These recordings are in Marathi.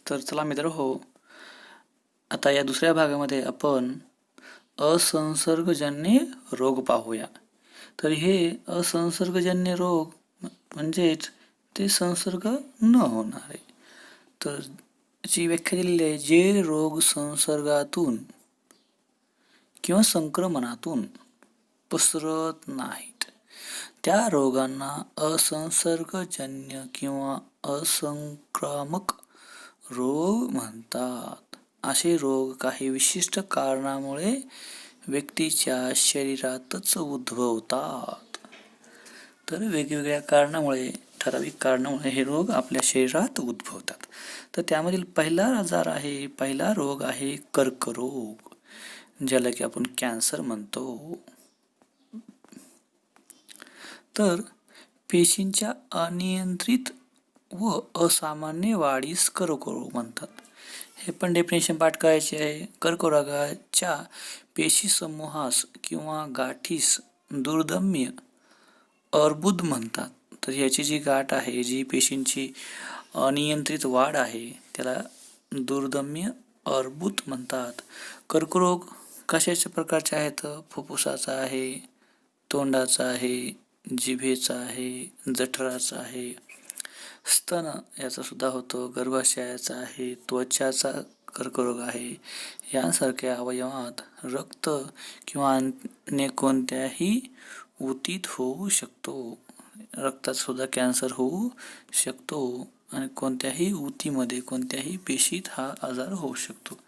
तर चला मित्र हो, आता या दुसऱ्या भागामध्ये आपण असंसर्गजन्य रोग पाहूया. तर हे असंसर्गजन्य रोग म्हणजेच ते संसर्ग न होणारे. तर याची व्याख्या दिलेली आहे, जे रोग संसर्गातून किंवा संक्रमणातून पसरत नाहीत त्या रोगांना असंसर्गजन्य किंवा असंक्रामक रोग म्हणतात. असे रोग काही विशिष्ट कारणामुळे व्यक्तीच्या शरीरातच उद्भवतात. तर वेगवेगळ्या कारणामुळे, ठराविक कारणामुळे हे रोग आपल्या शरीरात उद्भवतात. तर त्यामधील पहिला रोग आहे कर्करोग, ज्याला की आपण कॅन्सर म्हणतो. तर पेशींच्या अनियंत्रित व असामान्य वाढीस कर्करोग म्हणतात. हे पण डेफिनेशन पाठ करायचे आहे. कर्करोगाच्या पेशी समूहास किंवा गाठीस दुर्दम्य अर्बुद म्हणतात. तर याची जी गाठ आहे, जी पेशींची अनियंत्रित वाढ आहे, त्याला दुर्दम्य अर्बुद म्हणतात. कर्करोग कशाच्या प्रकारचे आहेत? फुफ्फुसाचा आहे, तोंडाचा आहे, जिभेचा आहे, जठराचा आहे, स्तन याचा सुद्धा होतो, गर्भाशयाचा आहे, त्वचाचा कर्करोग आहे. यांसारख्या अवयवात रक्त किंवा अन्य कोणत्याही ऊतीत होऊ शकतो. रक्तात सुद्धा कॅन्सर होऊ शकतो आणि कोणत्याही ऊतीमध्ये, कोणत्याही पेशीत हा आजार होऊ शकतो.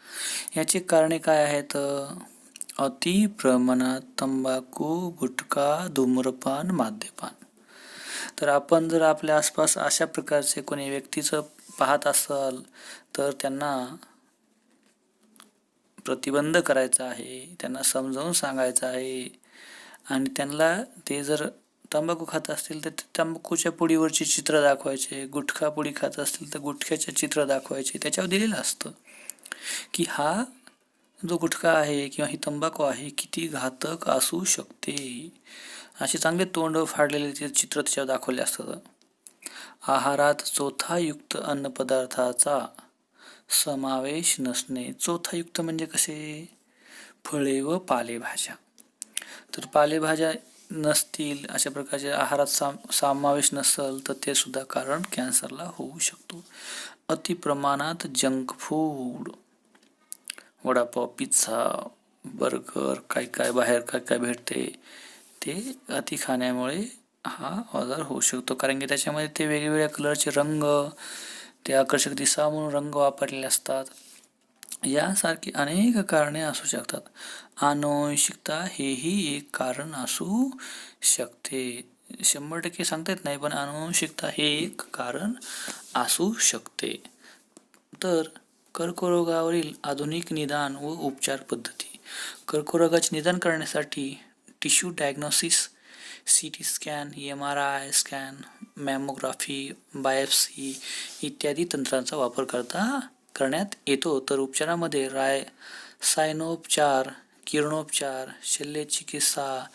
याचे कारणे काय आहेत? अति प्रमाणात तंबाखू, गुटखा, धूम्रपान, मद्यपान. तर आपण जर आपल्या आसपास अशा प्रकारचे कोणी व्यक्तीचं पाहत असाल तर त्यांना प्रतिबंध करायचा आहे, त्यांना समजावून सांगायचं आहे. आणि त्यांना ते जर तंबाखू खात असतील तर तंबाखूच्या पुडीवरचे चित्र दाखवायचे, गुटखा पुडी खात असतील तर गुटख्याचे चित्र दाखवायचे. त्याच्यावर दिलेलं असतं की हा जो गुटखा आहे किंवा ही तंबाखू आहे किती घातक असू शकते. असे चांगले तोंड फाडलेले ते चित्र त्याच्यावर दाखवले असतात. आहारात चोथायुक्त अन्नपदार्थाचा समावेश नसणे. चोथायुक्त म्हणजे कसे? फळे व पालेभाज्या. तर पालेभाज्या नसतील, अशा प्रकारचे आहारात समावेश नसेल तर ते सुद्धा कारण कॅन्सरला होऊ शकतो. अति प्रमाणात junk food, vada pav, pizza, burger, काय बाहेर काय भेटते ते अति खाण्यामुळे हा आजार होऊ शकतो. कारण की त्याच्यामध्ये ते वेगवेगळ्या कलरचे रंग, ते आकर्षक दिसावे म्हणून रंग वापरलेले असतात. यासारखी अनेक कारणे असू शकतात. आनुवंशिकता हेही एक कारण असू शकते. 100% सांगता येत नाही, पण आनुवंशिकता हे एक कारण असू शकते. तर कर्करोगावरील आधुनिक निदान व उपचार पद्धती. कर्करोगाचे निदान करण्यासाठी tissue diagnosis, CT scan, MRI scan, mammography, biopsy इत्यादी तंत्रांचा वापर करण्यात येतो. तर उपचारामध्ये रासायनोपचार, किरणोपचार, शल्यचिकित्सा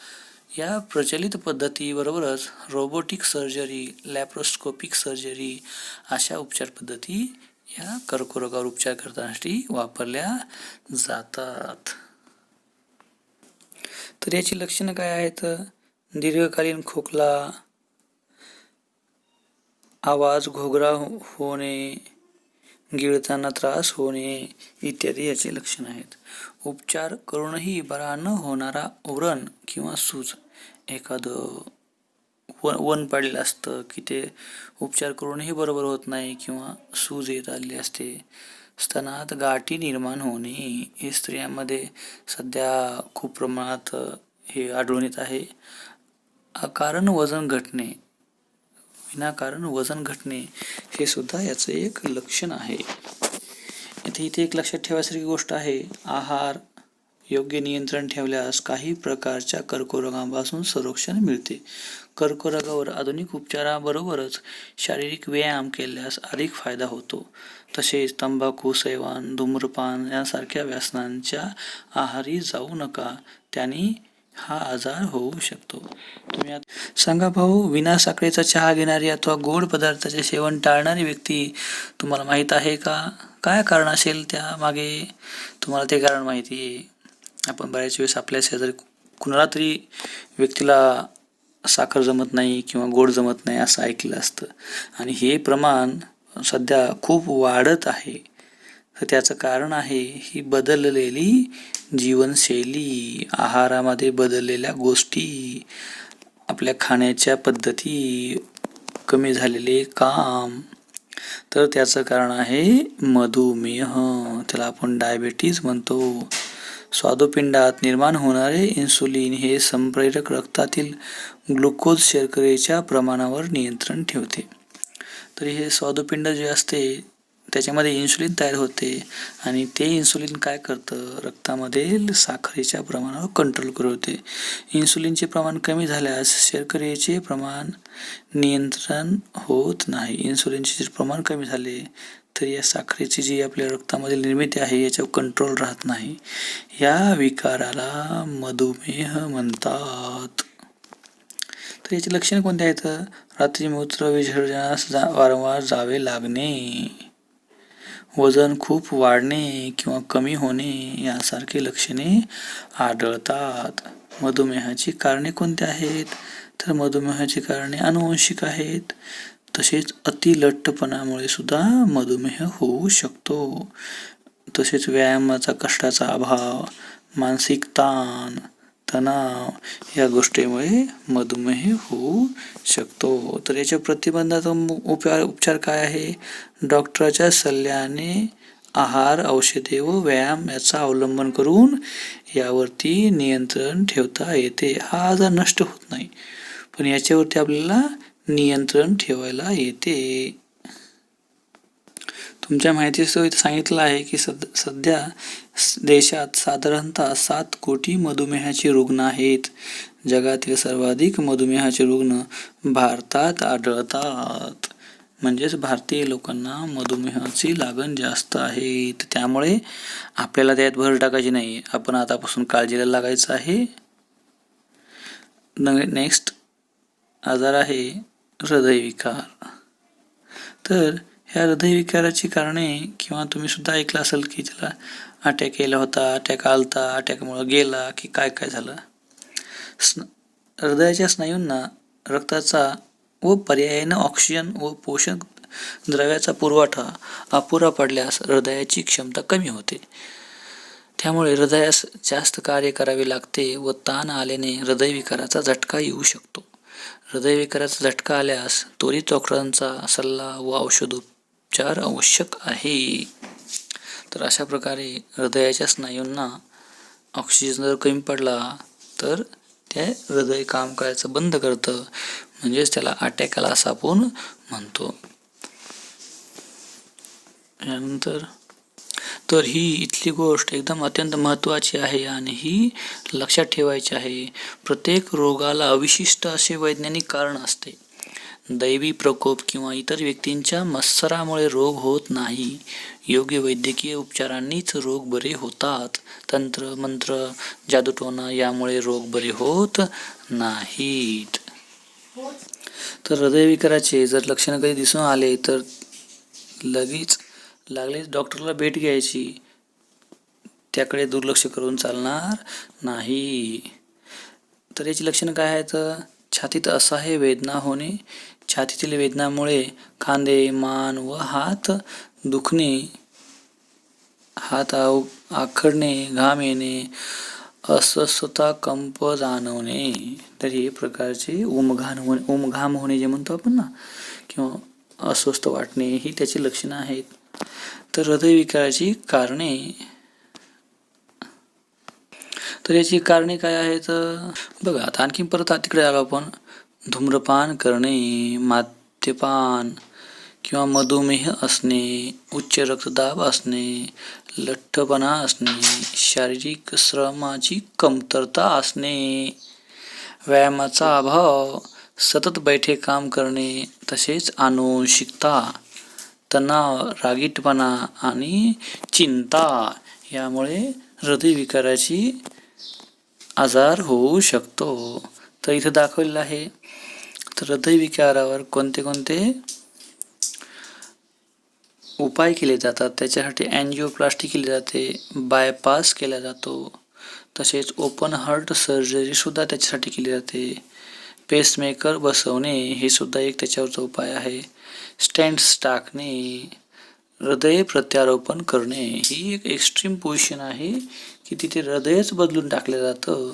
या प्रचलित पद्धतीबरोबरच रोबोटिक सर्जरी, लॅप्रोस्कोपिक सर्जरी अशा उपचार पद्धती या कर्करोगावर उपचार करण्यासाठी वापरल्या जातात. तर याची लक्षणं काय आहेत? दीर्घकालीन खोकला, आवाज घोगरा होणे, गिळताना त्रास होणे इत्यादी याची लक्षणं आहेत. उपचार करूनही बरा न होणारा व्रण किंवा सूज, एखादं वन पडलेलं असतं की ते उपचार करूनही बरोबर होत नाही किंवा सूज येत आलेली असते. स्तनात गाठी निर्माण होणे, हे स्त्रियांमध्ये सध्या खूप प्रमाणात हे आढळून येत आहे. अकारण वजन घटणे, विनाकारण वजन घटणे हे सुद्धा याचं एक लक्षण आहे. इथे एक लक्षात ठेवायसारखी गोष्ट आहे, आहार योग्य नियंत्रण ठेवल्यास काही प्रकारच्या कर्करोगापासून संरक्षण मिळते. कर्करोगावर आधुनिक उपचाराबरोबरच शारीरिक व्यायाम केल्यास अधिक फायदा होतो. तसेच तंबाखू सेवन, धूम्रपान यांसारख्या व्यसनांच्या आहारी जाऊ नका. त्यांनी हा आजार होऊ शकतो. तुम्ही सांगा भाऊ, विना साखरेचा चहा घेणारी अथवा गोड पदार्थाचे सेवन टाळणारी व्यक्ती तुम्हाला माहीत आहे का? काय कारण असेल त्या मागे? तुम्हाला ते कारण माहिती आहे. आपण बऱ्याच वेळेस आपल्या शेजारी कुणाला तरी व्यक्तीला साखर जमत नाही किंवा गोड जमत नाही असं ऐकलं असतं, आणि हे प्रमाण सध्या खूप वाढत आहे. तर त्याचं कारण आहे ही बदललेली जीवनशैली, आहारामध्ये बदललेल्या गोष्टी, आपल्या खाण्याच्या पद्धती, कमी झालेले काम. तर त्याचं कारण आहे मधुमेह, त्याला आपण डायबेटीज म्हणतो. स्वादुपिंडात निर्माण होणारे इन्सुलिन हे संप्रेरक रक्तातील ग्लुकोज शर्करेच्या प्रमाणावर नियंत्रण ठेवते. तर हे स्वादुपिंड जे असते त्याच्यामध्ये इन्सुलिन तयार होते, आणि ते इन्सुलिन काय करतं, रक्तामधील साखरेच्या प्रमाणावर कंट्रोल करते. इन्सुलिनचे प्रमाण कमी झाल्यास शर्करेचे प्रमाण नियंत्रण होत नाही. इन्सुलिनचे प्रमाण कमी झाले तर या साखरेची जी आपल्या रक्तामधील निर्मिती आहे याच्यावर कंट्रोल राहत नाही. या विकाराला मधुमेह म्हणतात. तर याची लक्षणे कोणती आहेत? रात्री मूत्र विसर्जनास वारंवार जावे लागणे, वजन खूप वाढणे किंवा कमी होणे यासारखी लक्षणे आढळतात. मधुमेहाची कारणे कोणती आहेत? तर मधुमेहाची कारणे अनुवंशिक आहेत. तसेच अतिलठ्ठपणामुळे सुद्धा मधुमेह होऊ शकतो. तसेच व्यायामाचा कष्टाचा अभाव, मानसिक ताण, तणाव या गोष्टीमुळे मधुमेह होऊ शकतो. तर याच्या प्रतिबंधात्मक उपचार काय आहे? डॉक्टरच्या सल्ल्याने आहार, औषधे व व्यायाम याचा अवलंबन करून यावरती नियंत्रण ठेवता येते. हा आजार नष्ट होत नाही, पण याच्यावरती आपल्याला नियंत्रण ठेवायला येते. तुमच्या माहितीसह इथे सांगितलं आहे की सध्या देशात साधारणतः 7 कोटी मधुमेहाचे रुग्ण आहेत. जगातील सर्वाधिक मधुमेहाचे रुग्ण भारतात आढळतात. म्हणजेच भारतीय लोकांना मधुमेहाची लागण जास्त आहे. त्यामुळे आपल्याला त्यात भर टाकायची नाही, आपण आतापासून काळजीला लागायचं आहे. नेक्स्ट आजार आहे हृदयविकार. तर ह्या हृदयविकाराची कारणे, किंवा तुम्ही सुद्धा ऐकलं असेल की त्याला अटॅक केला होता, अटॅक आलता, अटॅकमुळे गेला की काय काय झालं. हृदयाच्या स्नायूंना रक्ताचा व पर्यायाने ऑक्सिजन व पोषक द्रव्याचा पुरवठा अपुरा पडल्यास हृदयाची क्षमता कमी होते. त्यामुळे हृदयास जास्त कार्य करावे लागते व ताण आल्याने हृदयविकाराचा झटका येऊ शकतो. हृदयविकाराचा झटका आल्यास त्वरित डॉक्टरांचा सल्ला व औषधोपचार आवश्यक आहे. तर अशा प्रकारे हृदयाच्या स्नायूंना ऑक्सिजन जर कमी पडला तर ते हृदय काम करायचं बंद करतं, म्हणजेच त्याला अटॅक आला असं आपण म्हणतो. यानंतर तर ही इथली गोष्ट एकदम अत्यंत महत्त्वाची आहे आणि ही लक्षात ठेवायची आहे. प्रत्येक रोगाला अविशिष्ट असे वैज्ञानिक कारण असते. दैवी प्रकोप किंवा इतर व्यक्तींच्या मत्सरामुळे रोग होत नाही. योग्य वैद्यकीय उपचारांनीच रोग बरे होतात. तंत्र मंत्र जादूटोणा यामुळे रोग बरे होत नाहीत. तर हृदयविकाराचे जर लक्षणं कधी दिसून आले तर लगेच डॉक्टरला भेट घ्यायची, त्याकडे दुर्लक्ष करून चालणार नाही. तर याची लक्षणं काय आहेत? छातीत असह्य वेदना होणे, छातीतील वेदनामुळे खांदे, मान व हात दुखणे, हात आखडणे, घाम येणे, अस्वस्थता, कंप जाणवणे. तर हे प्रकारचे उमघाम होणे जे म्हणतो आपण ना, किंवा अस्वस्थ वाटणे ही त्याची लक्षणं आहेत. तर हृदयविकाराची कारणे, तर याची कारणे काय आहेत बघा. आता आणखी परत तिकडे आलो आपण. धूम्रपान करणे, मद्यपान किंवा मधुमेह असणे, उच्च रक्तदाब असणे, लठ्ठपणा असणे, शारीरिक श्रमाची कमतरता असणे, व्यायामाचा अभाव, सतत बैठे काम करणे, तसेच आनुवंशिकता, तणाव, रागीटपणा आणि चिंता यामुळे हृदयविकाराची आजार होऊ शकतो. तर इथं दाखवलेलं आहे. तर हृदयविकारावर कोणते कोणते उपाय केले जातात, त्याच्यासाठी अँजिओप्लास्टी केली जाते, बायपास केला जातो, तसेच ओपन हार्ट सर्जरी सुद्धा त्याच्यासाठी केली जाते. पेसमेकर बसवणे हे सुद्धा एक त्याच्यावरचा उपाय आहे. स्टेंट्स टाकणे, हृदय प्रत्यारोपण करणे ही एक एक्स्ट्रीम पोझिशन आहे की तिथे हृदयच बदलून टाकलं जातं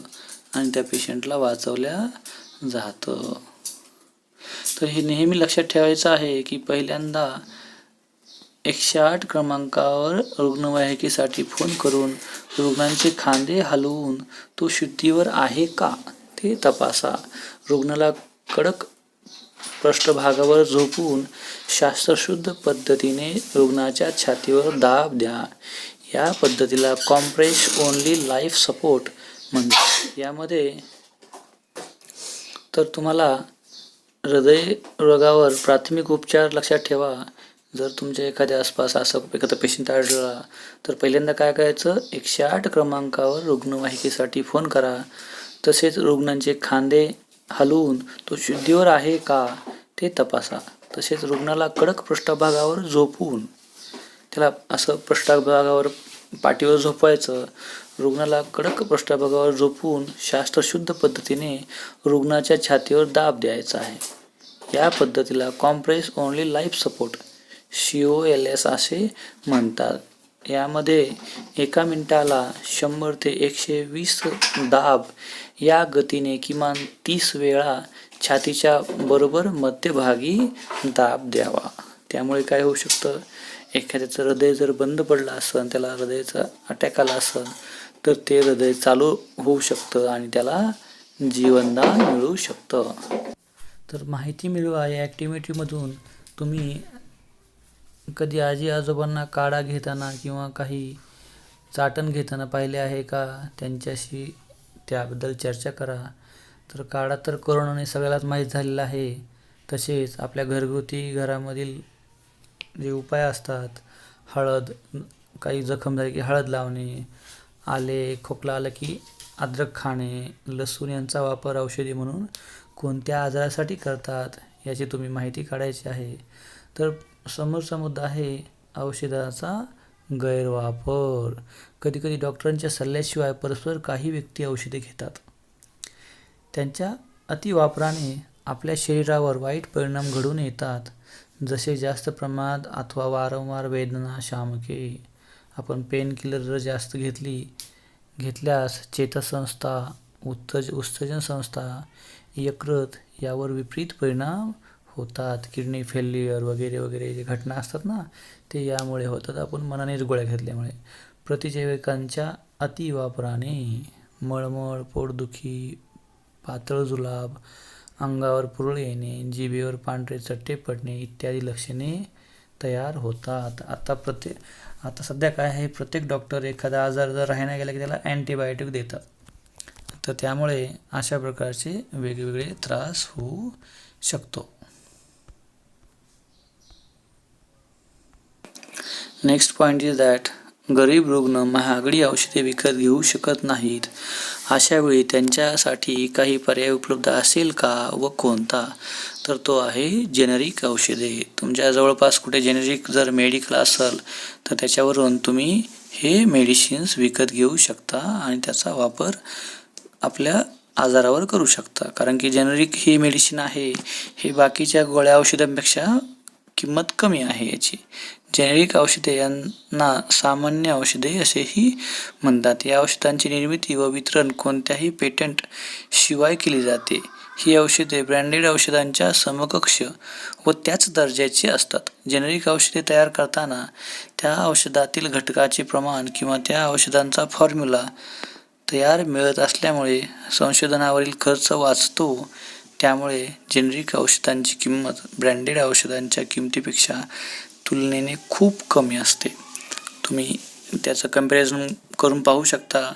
आणि त्या पेशंटला वाचवल्या जातं. तर हे नेहमी लक्षात ठेवायचं आहे की पहिल्यांदा 108 क्रमांकावर रुग्णवाहिकेसाठी फोन करून रुग्णांचे खांदे हलवून तो शुद्धीवर आहे का ते तपासा. रुग्णाला कडक पृष्ठभागावर झोपवून शास्त्रशुद्ध पद्धतीने रुग्णाच्या छातीवर दाब द्या. या पद्धतीला कॉम्प्रेस ओनली लाईफ सपोर्ट म्हणतात. यामध्ये तर तुम्हाला हृदयरोगावर प्राथमिक उपचार लक्षात ठेवा. जर तुमच्या एखाद्या आसपास असा एखादा पेशंट आढळला तर पहिल्यांदा काय करायचं, 108 क्रमांकावर रुग्णवाहिकेसाठी फोन करा. तसेच रुग्णांचे खांदे हलवून तो शुद्धीवर आहे का ते तपासा. तसेच रुग्णाला कडक पृष्ठभागावर झोपवून, त्याला असं पृष्ठभागावर पाठीवर झोपवायचं. रुग्णाला कडक पृष्ठभागावर झोपवून शास्त्रशुद्ध पद्धतीने रुग्णाच्या छातीवर दाब द्यायचा आहे. या पद्धतीला compress only life support COLS असे म्हणतात. यामध्ये एका मिनिटाला 100 ते 120 दाब या गतीने किमान 30 वेळा छातीच्या बरोबर मध्यभागी दाब द्यावा. त्यामुळे काय होऊ शकतं, एखाद्याचं हृदय जर बंद पडलं असेल, त्याला हृदयाचा अटॅक आला असेल तर ते हृदय चालू होऊ शकतं आणि त्याला जीवनदान मिळू शकतं. तर माहिती मिळवा या ॲक्टिव्हिटीमधून. तुम्ही कधी आजी आजोबांना काढा घेताना किंवा काही चाटण घेताना पाहिले आहे का, त्यांच्याशी त्याबद्दल चर्चा करा. तर काढा तर कोरोनाने सगळ्यालाच माहीत झालेला आहे. तसेच आपल्या घरगुती घरामधील जे उपाय असतात, हळद, काही जखम झाली की हळद लावणे, आले खोकला आला की अद्रक खाणे, लसूण यांचा वापर औषधी म्हणून कोणत्या आजारासाठी करतात याची तुम्ही माहिती काढायची आहे. तर समोरचा मुद्दा आहे औषधाचा गैरवापर. कधीकधी डॉक्टरांच्या सल्ल्याशिवाय परस्पर काही व्यक्ती औषधे घेतात. त्यांच्या अतिवापराने आपल्या शरीरावर वाईट परिणाम घडून येतात, जसे जास्त प्रमाणात अथवा वारंवार वेदना, शामके. आपण पेनकिलर जर जास्त घेतल्यास चेतासंस्था, उत्तेजन संस्था, यकृत यावर विपरीत परिणाम होतात. किडनी फेल्युअर वगैरे वगैरे जे घटना असतात ना, ते यामुळे होतात, आपण मनानेच गोळ्या घेतल्यामुळे. प्रतिजैविकांच्या अतिवापराने मळमळ, पोटदुखी, पातळ जुलाब, अंगावर पुरळ येणे, जिभेवर पांढरे चट्टे पडणे इत्यादी लक्षणे तयार होतात. आता सध्या काय आहे, प्रत्येक डॉक्टर एखादा आजार जर राहायला गेला की त्याला अँटीबायोटिक देतात. तर त्यामुळे अशा प्रकारचे वेगवेगळे त्रास होऊ शकतो. नेक्स्ट पॉईंट इज दॅट गरीब रुग्ण महागडी औषधे विकत घेऊ शकत नाहीत. अशावेळी त्यांच्यासाठी काही पर्याय उपलब्ध असेल का व कोणता? तर तो आहे जेनेरिक औषधे. तुमच्या जवळपास कुठे जेनेरिक जर मेडिकल असेल तर त्याच्यावरून तुम्ही हे मेडिसिन्स विकत घेऊ शकता आणि त्याचा वापर आपल्या आजारावर करू शकता. कारण की जेनेरिक ही मेडिसिन आहे, हे बाकीच्या गोळ्या औषधांपेक्षा किंमत कमी आहे याची. जेनेरिक औषधे यांना सामान्य औषधे असेही म्हणतात. या औषधांची निर्मिती व वितरण कोणत्याही पेटंट शिवाय केली जाते. ही औषधे ब्रँडेड औषधांच्या समकक्ष व त्याच दर्जाची असतात. जेनेरिक औषधे तयार करताना त्या औषधातील घटकाचे प्रमाण किंवा त्या औषधांचा फॉर्म्युला तयार मिळत असल्यामुळे संशोधनावरील खर्च वाचतो. त्यामुळे जेनेरिक औषधांची किंमत ब्रँडेड औषधांच्या किमतीपेक्षा तुलनेने खूप कमी असते. तुम्ही त्याचं कम्पॅरिझन करून पाहू शकता.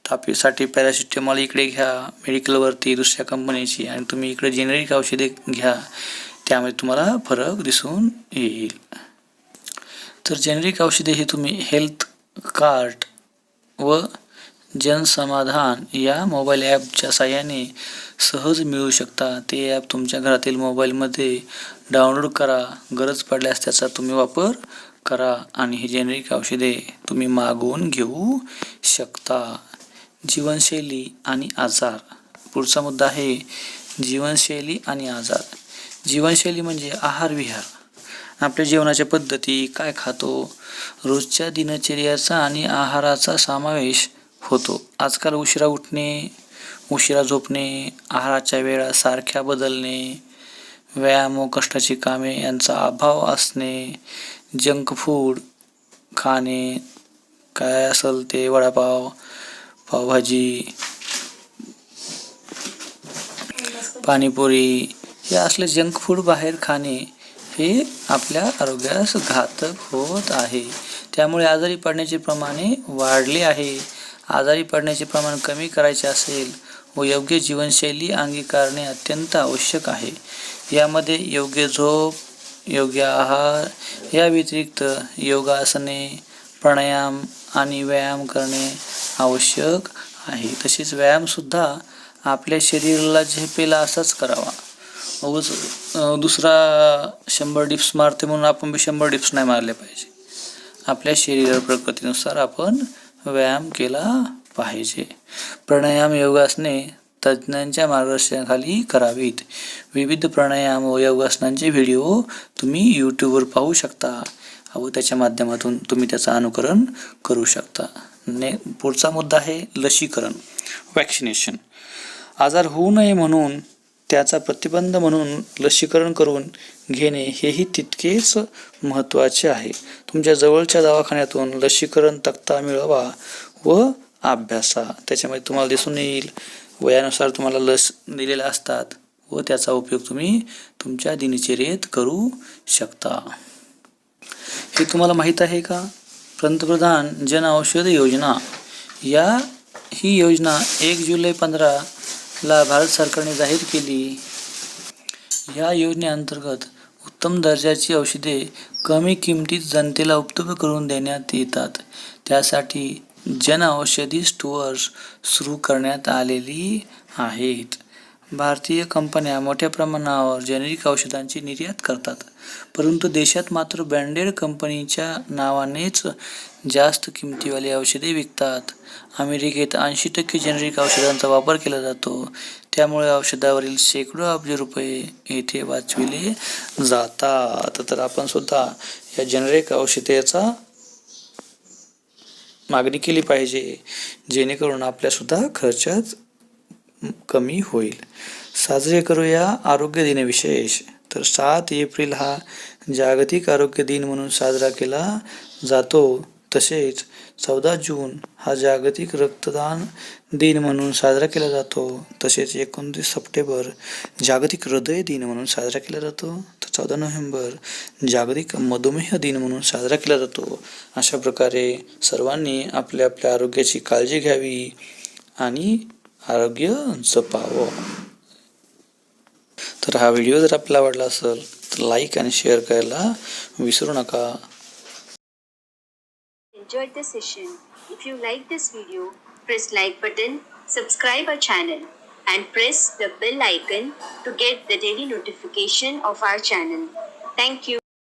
तापासाठी पॅरासिटामॉल इकडे घ्या मेडिकलवरती दुसऱ्या कंपनीची, आणि तुम्ही इकडे जेनेरिक औषधे घ्या, त्यामुळे तुम्हाला फरक दिसून येईल. तर जेनेरिक औषधे ही तुम्ही हेल्थ कार्ट व जनसमाधान या मोबाईल ॲपच्या साहाय्याने सहज मिळू शकता. ते ॲप तुमच्या घरातील मोबाईलमध्ये डाउनलोड करा. गरज पडल्यास त्याचा तुम्ही वापर करा आणि ही जेनेरिक औषधे तुम्ही मागवून घेऊ शकता. जीवनशैली आणि आजार. पुढचा मुद्दा आहे जीवनशैली आणि आजार. जीवनशैली म्हणजे आहार-विहार. आपल्या जेवणाच्या पद्धती, काय खातो, रोजच्या दिनचर्याचा आणि आहाराचा समावेश होतो. आजकाल उशिरा उठणे, उशिरा झोपणे, आहाराच्या वेळा सारख्या बदलणे, व्यायाम व कष्टाची कामे यांचा अभाव असणे, जंक फूड खाणे, काय असेल ते वडापाव, पावभाजी, पाणीपुरी हे असले जंक फूड बाहेर खाणे हे आपल्या आरोग्यास घातक होत आहे. त्यामुळे आजारी पडण्याचे प्रमाणे वाढले आहे. आजारी पडण्याचे प्रमाण कमी करायचे असेल व योग्य जीवनशैली अंगीकारणे अत्यंत आवश्यक आहे. यामध्ये योग्य झोप, योग्य आहार या व्यतिरिक्त योगासने, प्राणायाम आणि व्यायाम करणे आवश्यक आहे. तसेच व्यायामसुद्धा आपल्या शरीराला झेपेला असाच करावा. दुसरा 100 डिप्स मारते म्हणून आपण 100 डिप्स नाही मारले पाहिजे. आपल्या शरीर प्रकृतीनुसार आपण व्यायाम केला पाहिजे. प्राणायाम, योगासने तज्ज्ञांच्या मार्गदर्शनाखाली करावीत. विविध प्राणायाम व योगासनांचे व्हिडिओ तुम्ही यूट्यूबवर पाहू शकता व त्याच्या माध्यमातून तुम्ही त्याचं अनुकरण करू शकता. पुढचा मुद्दा आहे लसीकरण, वॅक्सिनेशन. आजार होऊ नये म्हणून त्याचा प्रतिबंध म्हणून लसीकरण करून घेणे हेही तितकेच महत्त्वाचे आहे. तुमच्या जवळच्या दवाखान्यातून लसीकरण तक्ता मिळवा व अभ्यासा. त्याच्यामध्ये तुम्हाला दिसून येईल वयानुसार तुम्हाला लस दिलेल्या असतात व त्याचा उपयोग तुम्ही तुमच्या दिनचर्येत करू शकता. हे तुम्हाला माहीत आहे का? पंतप्रधान जन औषध योजना ही योजना 1 जुलै 2015 भारत सरकारने जाहीर केली. या योजनेअंतर्गत उत्तम दर्जाची औषधे कमी किमतीत जनतेला उपलब्ध करून देण्यात येतात. त्यासाठी जनऔषधी स्टोअर्स सुरू करण्यात आलेली आहेत. भारतीय कंपन्या मोठ्या प्रमाणावर जेनेरिक औषधांची निर्यात करतात, परंतु देशात मात्र ब्रँडेड कंपनीच्या नावानेच जास्त किमतीवाली औषधे विकतात. अमेरिकेत 80% जेनेरिक औषधांचा वापर केला जातो. त्यामुळे औषधावरील शेकडो अब्ज रुपये येथे वाचविले जातात. तर आपण सुद्धा या जेनेरिक औषधाचा मागणी केली पाहिजे, जेणेकरून आपल्यासुद्धा खर्चात कमी होईल. साजरे करूया आरोग्य दिन विशेष. तर 7 एप्रिल हा जागतिक आरोग्य दिन म्हणून साजरा केला जातो. तसेच 14 जून हा जागतिक रक्तदान दिन म्हणून साजरा केला जातो. तसेच 29 सप्टेंबर जागतिक हृदय दिन म्हणून साजरा केला जातो. तर 14 नोव्हेंबर जागतिक मधुमेह दिन म्हणून साजरा केला जातो. अशा प्रकारे सर्वांनी आपल्या आपल्या आरोग्याची काळजी घ्यावी आणि आरोग्य जपावं. तर हा व्हिडिओ जर आपल्याला आवडला असेल तर लाईक आणि शेअर करायला विसरू नका. Enjoyed the session. If you like this video, press like button, subscribe our channel, and press the bell icon to get the daily notification of our channel. Thank you.